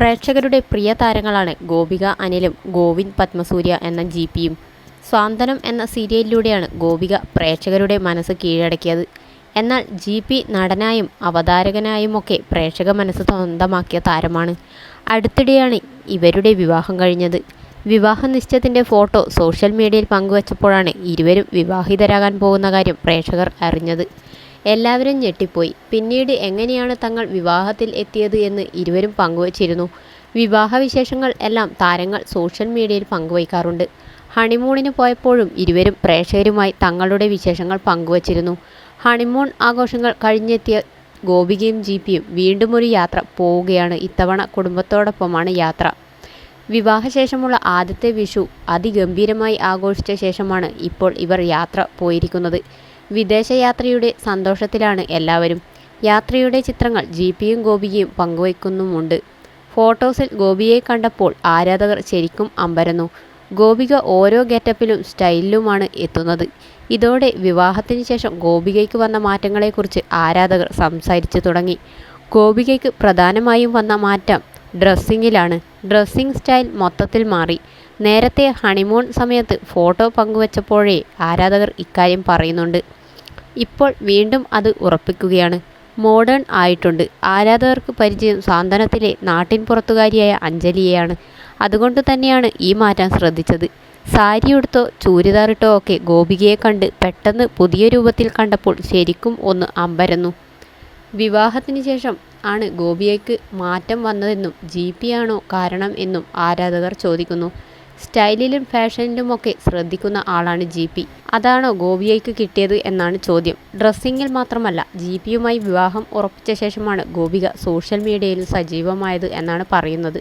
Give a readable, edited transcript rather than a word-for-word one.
പ്രേക്ഷകരുടെ പ്രിയ താരങ്ങളാണ് ഗോപിക അനിലും ഗോവിന്ദ് പത്മസൂര്യ എന്ന ജിപിയും. സ്വാന്തനം എന്ന സീരിയലിലൂടെയാണ് ഗോപിക പ്രേക്ഷകരുടെ മനസ്സ് കീഴടക്കിയത്. എന്നാൽ ജിപി നടനായും അവതാരകനായുമൊക്കെ പ്രേക്ഷക മനസ്സ് സ്വന്തമാക്കിയ താരമാണ്. അടുത്തിടെയാണ് ഇവരുടെ വിവാഹം കഴിഞ്ഞത്. വിവാഹ നിശ്ചയത്തിൻ്റെ ഫോട്ടോ സോഷ്യൽ മീഡിയയിൽ പങ്കുവച്ചപ്പോഴാണ് ഇരുവരും വിവാഹിതരാകാൻ പോകുന്ന കാര്യം പ്രേക്ഷകർ അറിഞ്ഞത്. എല്ലാവരും ഞെട്ടിപ്പോയി. പിന്നീട് എങ്ങനെയാണ് തങ്ങൾ വിവാഹത്തിൽ എത്തിയത് എന്ന് ഇരുവരും പങ്കുവച്ചിരുന്നു. വിവാഹ വിശേഷങ്ങൾ എല്ലാം താരങ്ങൾ സോഷ്യൽ മീഡിയയിൽ പങ്കുവയ്ക്കാറുണ്ട്. ഹണിമൂണിന് പോയപ്പോഴും ഇരുവരും പ്രേക്ഷകരുമായി തങ്ങളുടെ വിശേഷങ്ങൾ പങ്കുവച്ചിരുന്നു. ഹണിമൂൺ ആഘോഷങ്ങൾ കഴിഞ്ഞെത്തിയ ഗോപികയും ജിപിയും വീണ്ടും ഒരു യാത്ര പോവുകയാണ്. ഇത്തവണ കുടുംബത്തോടൊപ്പമാണ് യാത്ര. വിവാഹശേഷമുള്ള ആദ്യത്തെ വിഷു അതിഗംഭീരമായി ആഘോഷിച്ച ശേഷമാണ് ഇപ്പോൾ ഇവർ യാത്ര പോയിരിക്കുന്നത്. വിദേശയാത്രയുടെ സന്തോഷത്തിലാണ് എല്ലാവരും. യാത്രയുടെ ചിത്രങ്ങൾ ജിപിയും ഗോപികയും പങ്കുവയ്ക്കുന്നുമുണ്ട്. ഫോട്ടോസിൽ ഗോപിയെ കണ്ടപ്പോൾ ആരാധകർ ശരിക്കും അമ്പരന്നു. ഗോപിക ഓരോ ഗെറ്റപ്പിലും സ്റ്റൈലിലുമാണ് എത്തുന്നത്. ഇതോടെ വിവാഹത്തിന് ശേഷം ഗോപികയ്ക്ക് വന്ന മാറ്റങ്ങളെക്കുറിച്ച് ആരാധകർ സംസാരിച്ചു തുടങ്ങി. ഗോപികയ്ക്ക് പ്രധാനമായും വന്ന മാറ്റം ഡ്രസ്സിങ്ങിലാണ്. ഡ്രസ്സിംഗ് സ്റ്റൈൽ മൊത്തത്തിൽ മാറി. നേരത്തെ ഹണിമൂൺ സമയത്ത് ഫോട്ടോ പങ്കുവച്ചപ്പോഴേ ആരാധകർ ഇക്കാര്യം പറയുന്നുണ്ട്. ഇപ്പോൾ വീണ്ടും അത് ഉറപ്പിക്കുകയാണ്. മോഡേൺ ആയിട്ടുണ്ട്. ആരാധകർക്ക് പരിചയം സാന്ത്വനത്തിലെ നാട്ടിൻ പുറത്തുകാരിയായ അഞ്ജലിയെയാണ്. അതുകൊണ്ട് തന്നെയാണ് ഈ മാറ്റം ശ്രദ്ധിച്ചത്. സാരിയുടുത്തോ ചൂരിദാറിട്ടോ ഒക്കെ ഗോപികയെ കണ്ട് പെട്ടെന്ന് പുതിയ രൂപത്തിൽ കണ്ടപ്പോൾ ശരിക്കും ഒന്ന് അമ്പരന്നു. വിവാഹത്തിന് ശേഷം ആണ് ഗോപികയ്ക്ക് മാറ്റം വന്നതെന്നും ജിപി ആണോ കാരണം എന്നും ആരാധകർ ചോദിക്കുന്നു. സ്റ്റൈലിലും ഫാഷനിലുമൊക്കെ ശ്രദ്ധിക്കുന്ന ആളാണ് ജിപി. അതാണോ ഗോപികയ്ക്ക് കിട്ടിയത് എന്നാണ് ചോദ്യം. ഡ്രസ്സിങ്ങിൽ മാത്രമല്ല, ജിപിയുമായി വിവാഹം ഉറപ്പിച്ച ശേഷമാണ് ഗോപിക സോഷ്യൽ മീഡിയയിൽ സജീവമായത് എന്നാണ് പറയുന്നത്.